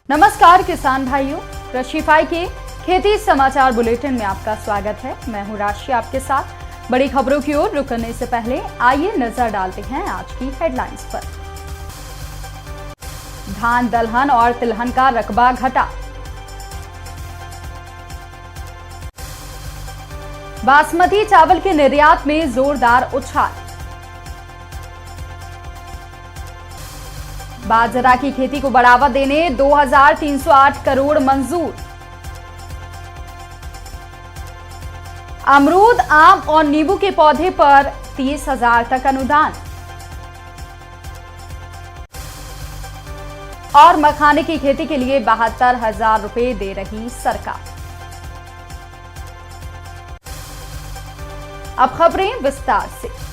नमस्कार किसान भाइयों, कृषिफाई के खेती समाचार बुलेटिन में आपका स्वागत है। मैं हूं राशि आपके साथ। बड़ी खबरों की ओर रुक करने से पहले आइए नजर डालते हैं आज की हेडलाइंस पर। धान, दलहन और तिलहन का रकबा घटा। बासमती चावल के निर्यात में जोरदार उछाल। बाजरा की खेती को बढ़ावा देने 2308 करोड़ मंजूर। अमरूद, आम और नींबू के पौधे पर 30,000 तक अनुदान। और मखाने की खेती के लिए 72,000 रुपए दे रही सरकार। अब खबरें विस्तार से।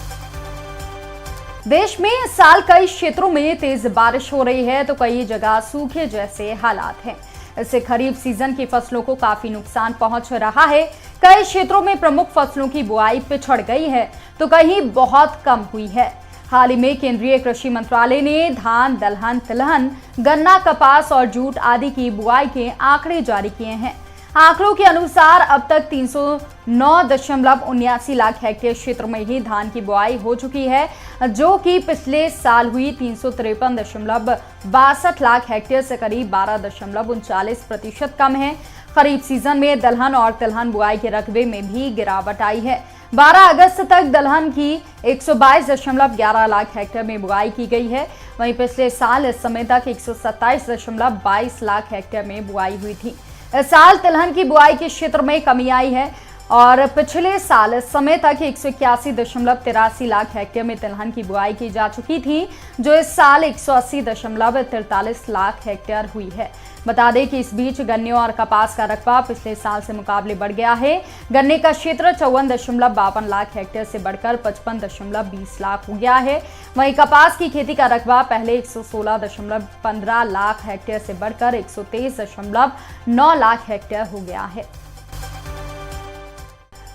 देश में इस साल कई क्षेत्रों में तेज बारिश हो रही है तो कई जगह सूखे जैसे हालात हैं। इससे खरीफ सीजन की फसलों को काफी नुकसान पहुंच रहा है। कई क्षेत्रों में प्रमुख फसलों की बुआई पिछड़ गई है तो कहीं बहुत कम हुई है। हाल ही में केंद्रीय कृषि मंत्रालय ने धान, दलहन, तिलहन, गन्ना, कपास और जूट आदि की बुआई के आंकड़े जारी किए हैं। आंकड़ों के अनुसार अब तक 309.79 लाख हेक्टेयर क्षेत्र में ही धान की बुआई हो चुकी है, जो कि पिछले साल हुई 353.62 लाख हेक्टेयर से करीब 12.39% कम है। खरीफ सीजन में दलहन और तिलहन बुआई के रकबे में भी गिरावट आई है। 12 अगस्त तक दलहन की 122.11 लाख हेक्टेयर में बुआई की गई है। वहीं पिछले साल इस समय तक 127.22 लाख हेक्टेयर में बुआई हुई थी। इस साल तिलहन की बुआई के क्षेत्र में कमी आई है और पिछले साल इस समय तक 181.83 लाख हेक्टेयर में तिलहन की बुआई की जा चुकी थी, जो इस साल 180.43 लाख हेक्टेयर हुई है। बता दें कि इस बीच गन्ने और कपास का रकबा पिछले साल से मुकाबले बढ़ गया है। गन्ने का क्षेत्र 54.52 लाख हेक्टेयर से बढ़कर 55.20 लाख हो गया है। वहीं कपास की खेती का रकबा पहले 116.15 लाख हेक्टेयर से बढ़कर 123.9 लाख हेक्टेयर हो गया है।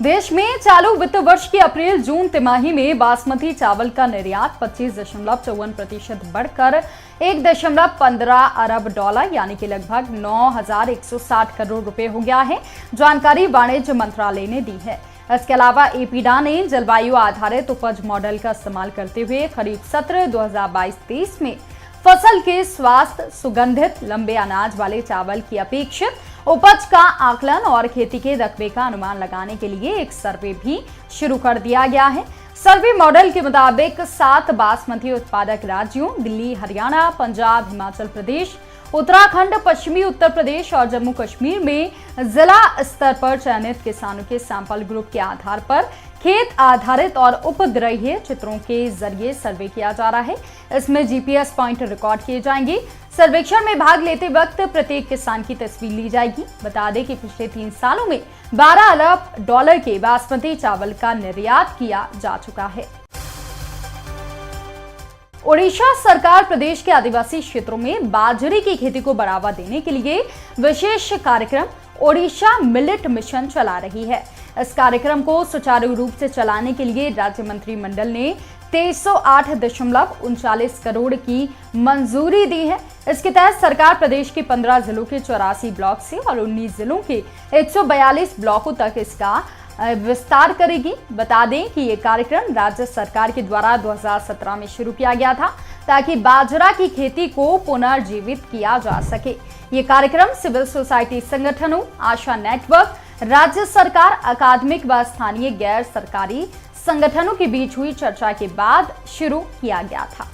देश में चालू वित्त वर्ष की अप्रैल-जून तिमाही में बासमती चावल का निर्यात 25.54% बढ़कर 1.15 अरब डॉलर यानी कि लगभग 9,160 करोड़ रुपए हो गया है। जानकारी वाणिज्य मंत्रालय ने दी है। इसके अलावा एपीडा ने जलवायु आधारित उपज मॉडल का इस्तेमाल करते हुए खरीफ सत्र 2022-23 में फसल के स्वास्थ्य, सुगंधित, लंबे अनाज वाले चावल की अपेक्षित उपज का आकलन और खेती के रकबे का अनुमान लगाने के लिए एक सर्वे भी शुरू कर दिया गया है। सर्वे मॉडल के मुताबिक 7 बासमती उत्पादक राज्यों दिल्ली, हरियाणा, पंजाब, हिमाचल प्रदेश, उत्तराखंड, पश्चिमी उत्तर प्रदेश और जम्मू कश्मीर में जिला स्तर पर चयनित किसानों के सैंपल ग्रुप के आधार पर खेत आधारित और उपग्रहीय चित्रों के जरिए सर्वे किया जा रहा है। इसमें जीपीएस पॉइंट रिकॉर्ड किए जाएंगे। सर्वेक्षण में भाग लेते वक्त प्रत्येक किसान की तस्वीर ली जाएगी। बता दें कि पिछले 3 सालों में 12 अरब डॉलर के बासमती चावल का निर्यात किया जा चुका है। ओडिशा सरकार प्रदेश के आदिवासी क्षेत्रों में बाजरे की खेती को बढ़ावा देने के लिए विशेष कार्यक्रम ओडिशा मिलेट मिशन चला रही है। इस कार्यक्रम को सुचारू रूप से चलाने के लिए राज्य मंत्रिमंडल ने 2308.39 करोड़ की मंजूरी दी है। इसके तहत सरकार प्रदेश के 15 जिलों के 84 ब्लॉक से और 19 जिलों के 142 ब्लॉकों तक इसका विस्तार करेगी। बता दें कि ये कार्यक्रम राज्य सरकार के द्वारा 2017 में शुरू किया गया था ताकि बाजरा की खेती को पुनर्जीवित किया जा सके। ये कार्यक्रम सिविल सोसाइटी संगठनों, आशा नेटवर्क, राज्य सरकार, अकादमिक व स्थानीय गैर सरकारी संगठनों के बीच हुई चर्चा के बाद शुरू किया गया था।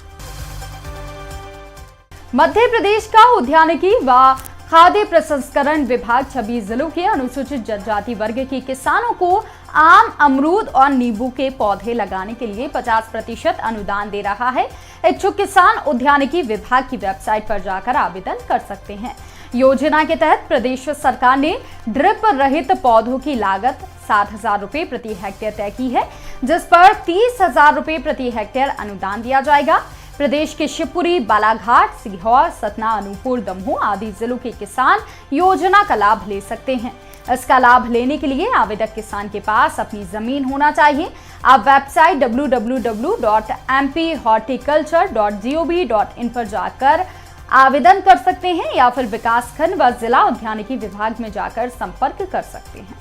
मध्य प्रदेश का उद्यानिकी व खाद्य प्रसंस्करण विभाग 26 जिलों के अनुसूचित जनजाति वर्ग के किसानों को आम, अमरूद और नींबू के पौधे लगाने के लिए 50% अनुदान दे रहा है। इच्छुक किसान उद्यानिकी विभाग की वेबसाइट पर जाकर आवेदन कर सकते हैं। योजना के तहत प्रदेश सरकार ने ड्रिप रहित पौधों की लागत 60,000 रुपए प्रति हेक्टेयर तय की है, जिस पर 30,000 रुपए प्रति हेक्टेयर अनुदान दिया जाएगा। प्रदेश के शिवपुरी, बालाघाट, सीहोर, सतना, अनूपपुर, दमोह आदि जिलों के किसान योजना का लाभ ले सकते हैं। इसका लाभ लेने के लिए आवेदक किसान के पास अपनी जमीन होना चाहिए। आप वेबसाइट www.mphorticulture.gov.in पर जाकर आवेदन कर सकते हैं या फिर विकासखंड व जिला उद्यानिकी विभाग में जाकर संपर्क कर सकते हैं।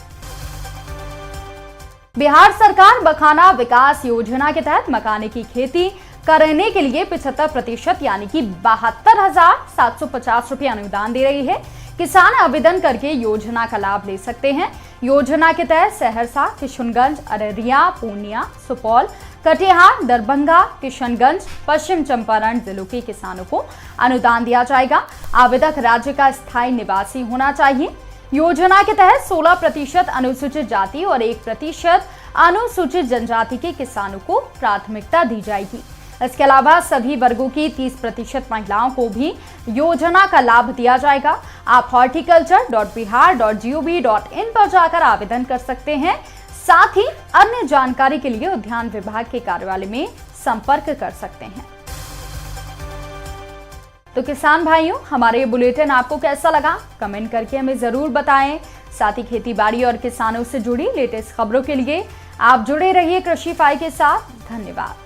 बिहार सरकार मखाना विकास योजना के तहत मखाने की खेती करने के लिए 75% यानी कि 72,750 रुपये अनुदान दे रही है। किसान आवेदन करके योजना का लाभ ले सकते हैं। योजना के तहत सहरसा, किशनगंज, अररिया, पूर्णिया, सुपौल, कटिहार, दरभंगा, किशनगंज, पश्चिम चंपारण जिलों के किसानों को अनुदान दिया जाएगा। आवेदक राज्य का स्थायी निवासी होना चाहिए। योजना के तहत 16% अनुसूचित जाति और 1% अनुसूचित जनजाति के किसानों को प्राथमिकता दी जाएगी। इसके अलावा सभी वर्गों की 30% महिलाओं को भी योजना का लाभ दिया जाएगा। आप horticulture.bihar.gov.in पर जाकर आवेदन कर सकते हैं। साथ ही अन्य जानकारी के लिए उद्यान विभाग के कार्यालय में संपर्क कर सकते हैं। तो किसान भाइयों, हमारे ये बुलेटिन आपको कैसा लगा? कमेंट करके हमें जरूर बताएं। साथ ही खेतीबाड़ी और किसानों से जुड़ी लेटेस्ट खबरों के लिए आप जुड़े रहिए कृषि फाई के साथ। धन्यवाद।